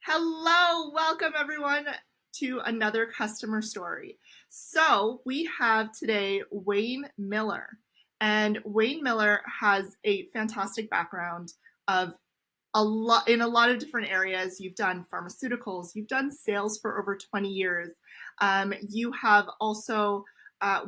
Hello, welcome everyone to another customer story. So, we have today Wayne Miller, and Wayne Miller has a fantastic background of a lot of different areas. You've done pharmaceuticals, you've done sales for over 20 years. You have also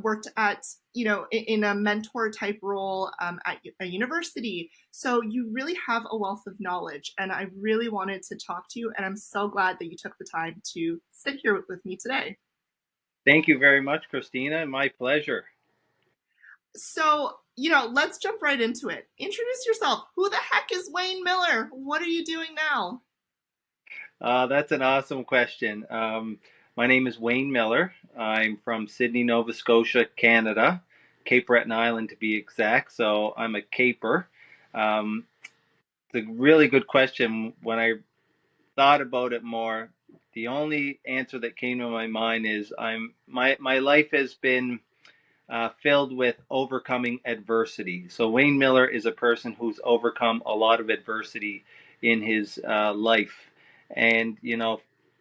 worked at, in a mentor type role at a university. So you really have a wealth of knowledge. And I really wanted to talk to you. And I'm so glad that you took the time to sit here with me today. Thank you very much, Christina. My pleasure. So, let's jump right into it. Introduce yourself. Who the heck is Wayne Miller? What are you doing now? That's an awesome question. My name is Wayne Miller. I'm from Sydney, Nova Scotia, Canada, Cape Breton Island to be exact. So I'm a Caper. Um, it's a really good question. When I thought about it more, the only answer that came to my mind is my life has been filled with overcoming adversity. So Wayne Miller is a person who's overcome a lot of adversity in his life, and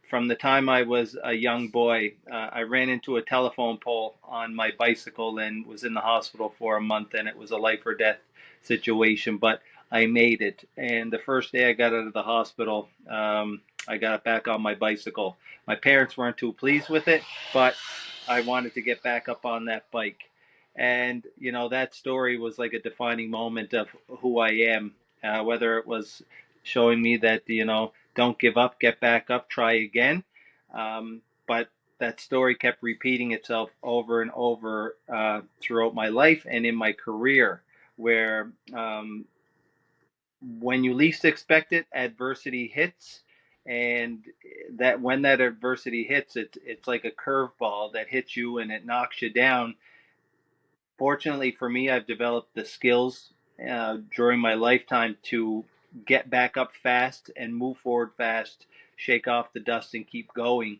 from the time I was a young boy, I ran into a telephone pole on my bicycle and was in the hospital for a month, and it was a life or death situation, but I made it. And the first day I got out of the hospital, I got back on my bicycle. My parents weren't too pleased with it, but I wanted to get back up on that bike. And, that story was like a defining moment of who I am, whether it was showing me that, don't give up, get back up, try again. But that story kept repeating itself over and over throughout my life and in my career, where when you least expect it, adversity hits, and that when that adversity hits, it's like a curveball that hits you and it knocks you down. Fortunately for me, I've developed the skills during my lifetime to get back up fast and move forward fast, shake off the dust and keep going.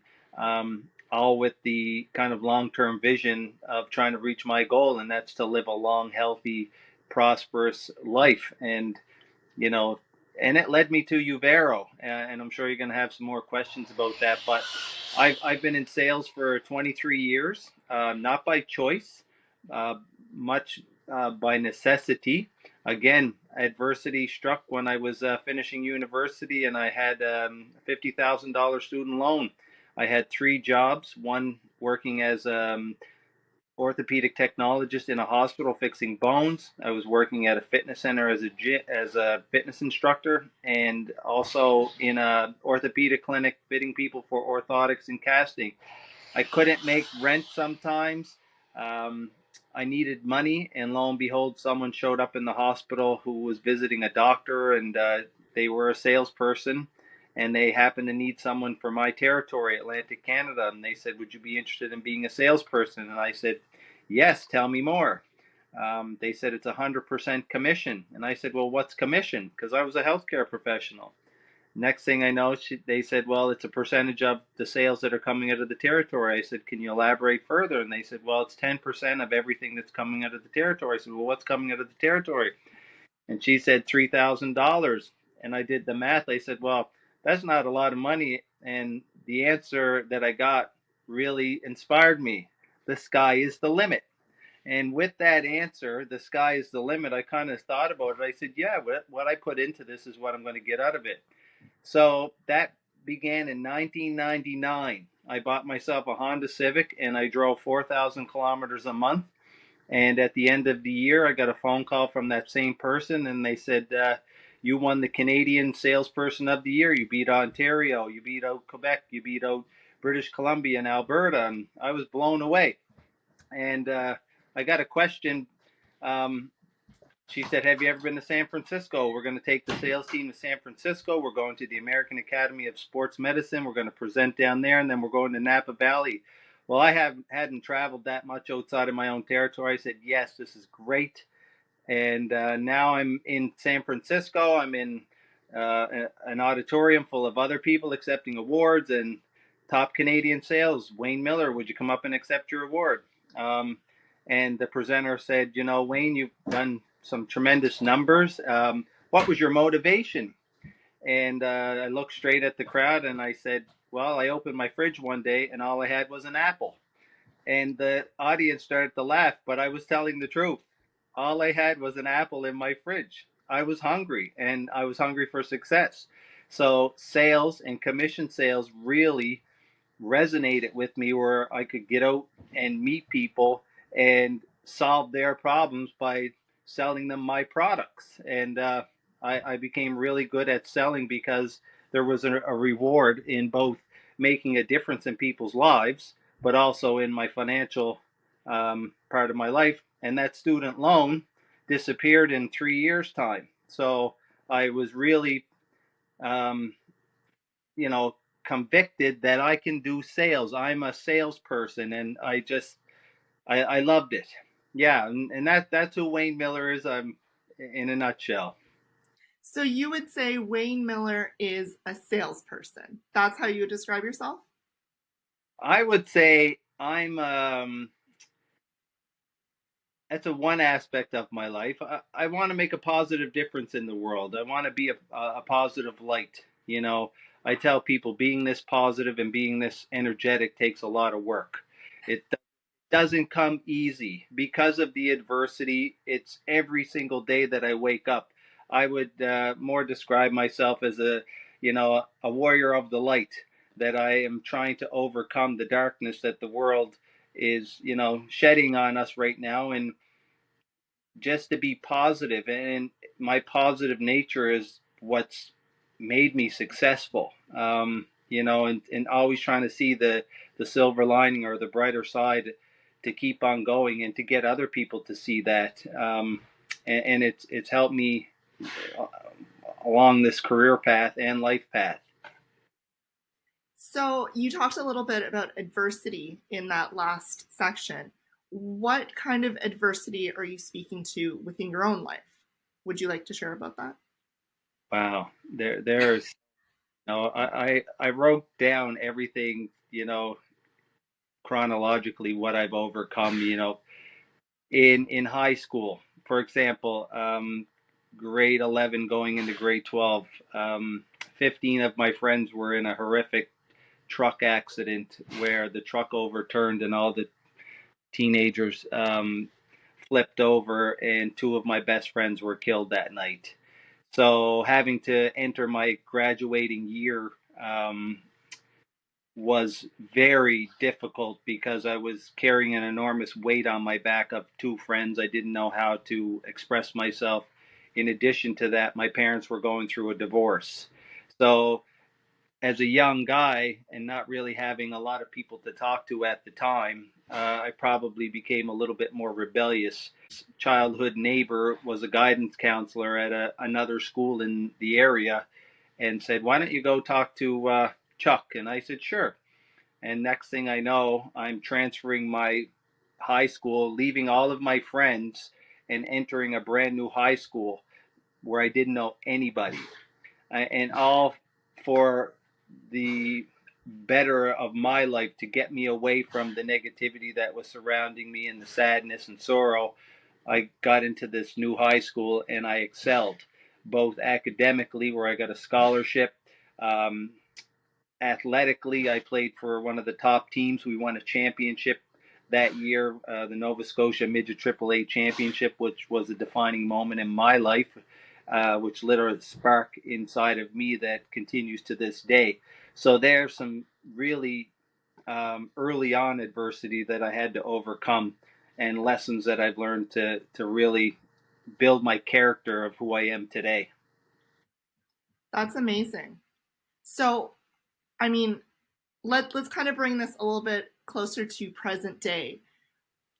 All with the kind of long-term vision of trying to reach my goal, and that's to live a long, healthy, prosperous life. You know, and it led me to Uvaro, and I'm sure you're going to have some more questions about that. But I've been in sales for 23 years, not by choice, uh, much by necessity. Again, adversity struck when I was finishing university, and I had $50,000 student loan. I had three jobs, one working as orthopedic technologist in a hospital fixing bones. I was working at a fitness center as a fitness instructor, and also in a orthopedic clinic fitting people for orthotics and casting. I couldn't make rent sometimes. Um, I needed money, and lo and behold, someone showed up in the hospital who was visiting a doctor, and they were a salesperson, and they happened to need someone for my territory, Atlantic Canada, and they said, "Would you be interested in being a salesperson?" And I said, "Yes, tell me more." They said it's 100% commission, and I said, "Well, what's commission?" Because I was a healthcare professional. Next thing I know, they said, "Well, it's a percentage of the sales that are coming out of the territory." I said, "Can you elaborate further?" And they said, "Well, it's 10% of everything that's coming out of the territory." I said, "Well, what's coming out of the territory?" And she said, $3,000. And I did the math. I said, "Well, that's not a lot of money." And the answer that I got really inspired me. The sky is the limit. And with that answer, the sky is the limit, I kind of thought about it. I said, "Yeah, what I put into this is what I'm going to get out of it." So that began in 1999. I bought myself a Honda Civic and I drove 4,000 kilometers a month. And at the end of the year, I got a phone call from that same person, and they said, "You won the Canadian Salesperson of the Year. You beat Ontario, you beat out Quebec, you beat out British Columbia and Alberta." And I was blown away. And I got a question. Um, she said, "Have you ever been to San Francisco? We're going to take the sales team to San Francisco. We're going to the American Academy of Sports Medicine. We're going to present down there, and then we're going to Napa Valley." Well, I hadn't traveled that much outside of my own territory. I said, "Yes, this is great." And now I'm in San Francisco. I'm in an auditorium full of other people accepting awards and top Canadian sales. "Wayne Miller, would you come up and accept your award?" Um, and the presenter said, "Wayne, you've done some tremendous numbers. What was your motivation?" And I looked straight at the crowd and I said, well, I opened my fridge one day and all I had was an apple. And the audience started to laugh, but I was telling the truth. All I had was an apple in my fridge. I was hungry, and I was hungry for success. So sales and commission sales really resonated with me, where I could get out and meet people and solve their problems by selling them my products. And I became really good at selling because there was a reward in both making a difference in people's lives, but also in my financial part of my life. And that student loan disappeared in 3 years' time. So I was really um, you know, convicted that I can do sales. I'm a salesperson, and I loved it. Yeah, and that's who Wayne Miller is. In a nutshell. So you would say Wayne Miller is a salesperson. That's how you would describe yourself? I would say I'm that's a one aspect of my life. I want to make a positive difference in the world. I want to be a positive light. I tell people being this positive and being this energetic takes a lot of work. It doesn't come easy because of the adversity. It's every single day that I wake up. I would more describe myself as a warrior of the light, that I am trying to overcome the darkness that the world is, shedding on us right now. And just to be positive, and my positive nature is what's made me successful. And always trying to see the silver lining or the brighter side, to keep on going and to get other people to see that. And it's helped me uh, along this career path and life path. So you talked a little bit about adversity in that last section. What kind of adversity are you speaking to within your own life? Would you like to share about that? Wow, there's no, I wrote down everything, chronologically, what I've overcome, in high school. For example, grade 11 going into grade 12, 15 of my friends were in a horrific truck accident where the truck overturned and all the teenagers flipped over, and two of my best friends were killed that night. So having to enter my graduating year was very difficult because I was carrying an enormous weight on my back of two friends. I didn't know how to express myself. In addition to that, my parents were going through a divorce. So, as a young guy and not really having a lot of people to talk to at the time, I probably became a little bit more rebellious. Childhood neighbor was a guidance counselor at another school in the area and said, "Why don't you go talk to Chuck?" And I said, "Sure." And next thing I know, I'm transferring my high school, leaving all of my friends, and entering a brand new high school where I didn't know anybody. And all for the better of my life, to get me away from the negativity that was surrounding me and the sadness and sorrow. I got into this new high school and I excelled, both academically, where I got a scholarship. Um, Athletically, I played for one of the top teams. We won a championship that year, the Nova Scotia Midget AAA Championship, which was a defining moment in my life, which lit a spark inside of me that continues to this day. So there's some really early on adversity that I had to overcome, and lessons that I've learned to really build my character of who I am today. That's amazing. So, I mean, let's kind of bring this a little bit closer to present day.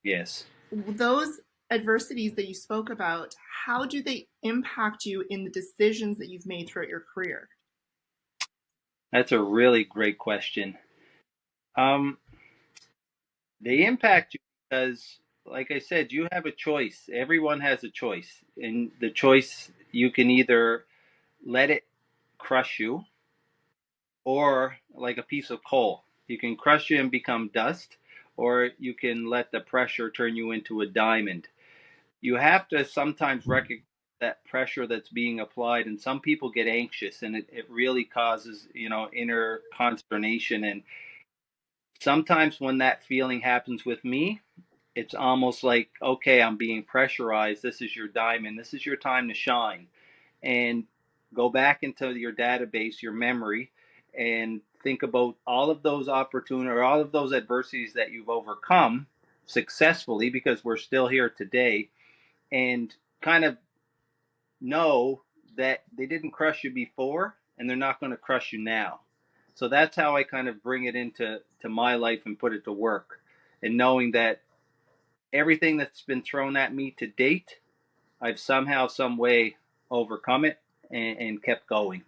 Yes, Those adversities that you spoke about, how do they impact you in the decisions that you've made throughout your career? that's a really great question. Um, They impact you because, like I said, you have a choice. Everyone has a choice. And the choice, you can either let it crush you, or like a piece of coal, you can crush you and become dust, or you can let the pressure turn you into a diamond. You have to sometimes recognize that pressure that's being applied, and some people get anxious, and it really causes, inner consternation. And sometimes when that feeling happens with me, it's almost like, okay, I'm being pressurized. This is your diamond. This is your time to shine. And go back into your database, your memory, and think about all of those opportunities or all of those adversities that you've overcome successfully, because we're still here today, and kind of know that they didn't crush you before and they're not going to crush you now. So that's how I kind of bring it into my life and put it to work. And knowing that everything that's been thrown at me to date, I've somehow, some way overcome it and kept going.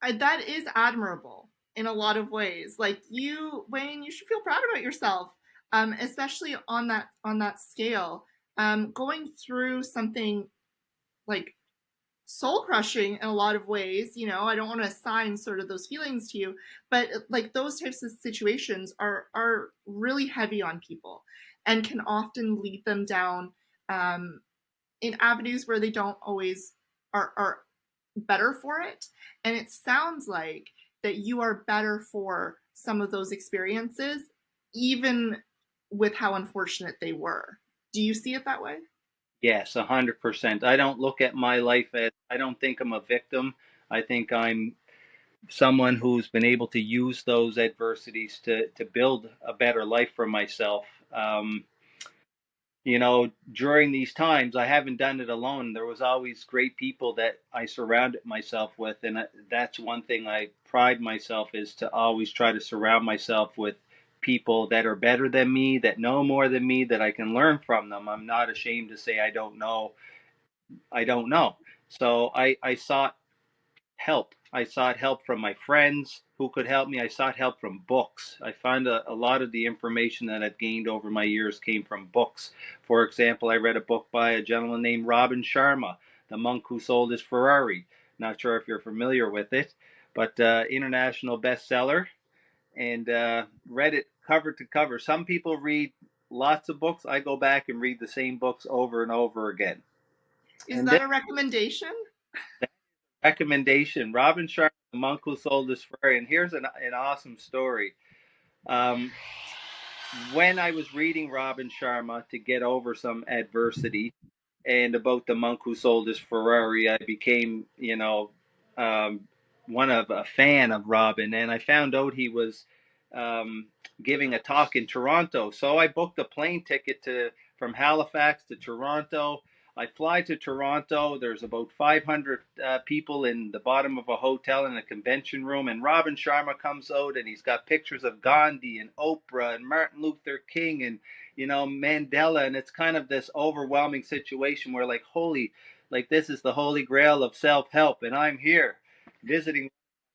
That is admirable in a lot of ways. Like you, Wayne, you should feel proud about yourself, especially on that scale. Going through something like soul crushing in a lot of ways. I don't want to assign sort of those feelings to you, but like those types of situations are really heavy on people and can often lead them down um, in avenues where they don't always are better for it. And it sounds like that you are better for some of those experiences, even with how unfortunate they were. Do you see it that way? Yes, 100%. I don't look at my life as, I don't think I'm a victim. I think I'm someone who's been able to use those adversities to build a better life for myself. During these times, I haven't done it alone. There was always great people that I surrounded myself with, and that's one thing I pride myself is to always try to surround myself with people that are better than me, that know more than me, that I can learn from them. I'm not ashamed to say I don't know. I don't know. So I sought help. I sought help from my friends who could help me. I sought help from books. I found a lot of the information that I've gained over my years came from books. For example, I read a book by a gentleman named Robin Sharma, The Monk Who Sold His Ferrari. Not sure if you're familiar with it, but international bestseller, and read it cover to cover. Some people read lots of books. I go back and read the same books over and over again. Is And that this a recommendation? recommendation, Robin Sharma, The Monk Who Sold His Ferrari. And here's an awesome story. Um, when I was reading Robin Sharma to get over some adversity and about the monk who sold his Ferrari, I became, um, one of a fan of Robin, and I found out he was um, giving a talk in Toronto. So I booked a plane ticket to from Halifax to Toronto. I fly to Toronto. There's about 500 people in the bottom of a hotel in a convention room, and Robin Sharma comes out, and he's got pictures of Gandhi and Oprah and Martin Luther King and Mandela, and it's kind of this overwhelming situation where like holy, like this is the holy grail of self-help, and I'm here visiting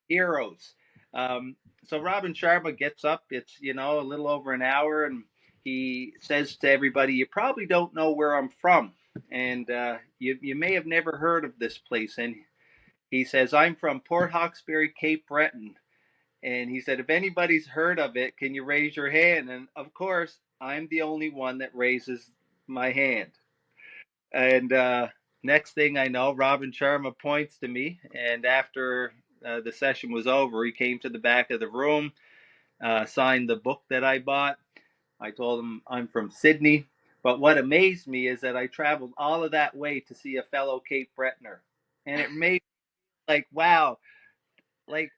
heroes. So Robin Sharma gets up. It's a little over an hour, and he says to everybody, "You probably don't know where I'm from, and you may have never heard of this place." And he says, "I'm from Port Hawkesbury, Cape Breton." And he said, "If anybody's heard of it, can you raise your hand?" And of course, I'm the only one that raises my hand. And next thing I know, Robin Sharma points to me. And after the session was over, he came to the back of the room, signed the book that I bought. I told him I'm from Sydney. But what amazed me is that I traveled all of that way to see a fellow Cape Bretoner. And it made me like, wow, like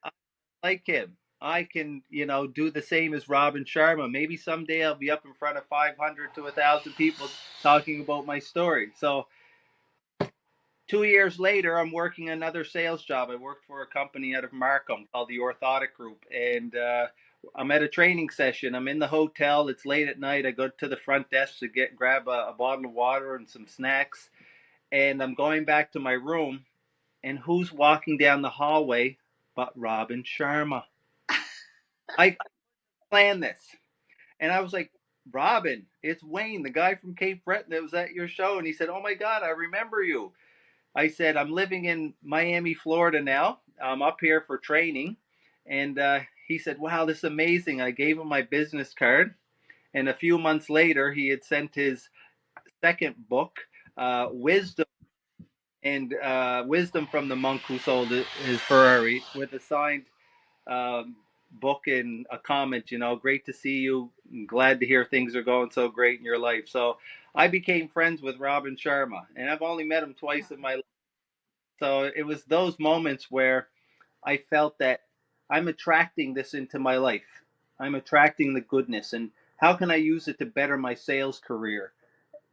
him. I can, do the same as Robin Sharma. Maybe someday I'll be up in front of 500 to 1,000 people talking about my story. So 2 years later, I'm working another sales job. I worked for a company out of Markham called the Orthotic Group, and I'm at a training session. I'm in the hotel. It's late at night. I go to the front desk to grab a bottle of water and some snacks, and I'm going back to my room. And who's walking down the hallway but Robin Sharma? I planned this. And I was like, "Robin, it's Wayne, the guy from Cape Breton that was at your show." And he said, "Oh my God, I remember you." I said, "I'm living in Miami, Florida now. I'm up here for training." And he said, "Wow, this is amazing." I gave him my business card. And a few months later, he had sent his second book, wisdom and wisdom from the monk who sold his Ferrari with a signed um, book and a comment. Great to see you. I'm glad to hear things are going so great in your life. So I became friends with Robin Sharma, and I've only met him twice in my life. So it was those moments where I felt that I'm attracting this into my life. I'm attracting the goodness, and how can I use it to better my sales career?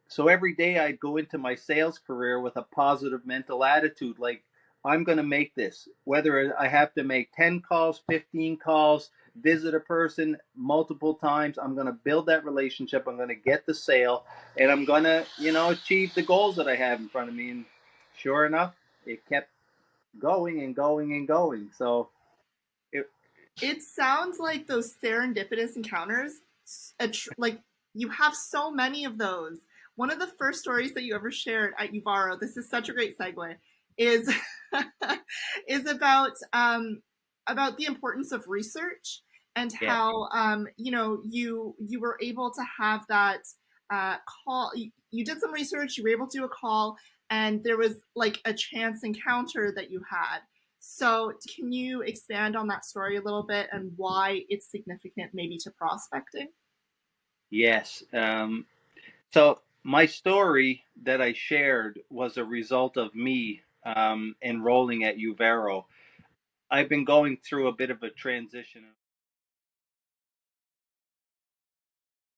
So every day I'd go into my sales career with a positive mental attitude, like I'm going to make this, whether I have to make 10 calls, 15 calls, visit a person multiple times. I'm going to build that relationship. I'm going to get the sale, and I'm going to, achieve the goals that I have in front of me. And sure enough, it kept going and going and going. So it, It sounds like those serendipitous encounters, like you have so many of those. One of the first stories that you ever shared at Uvaro, this is such a great segue, is is about the importance of research and yeah, how you were able to have that call. You did some research, you were able to do a call, and there was like a chance encounter that you had. So, can you expand on that story a little bit and why it's significant, maybe to prospecting? yes. So my story that I shared was a result of me enrolling at Uvaro. I've been going through a bit of a transition.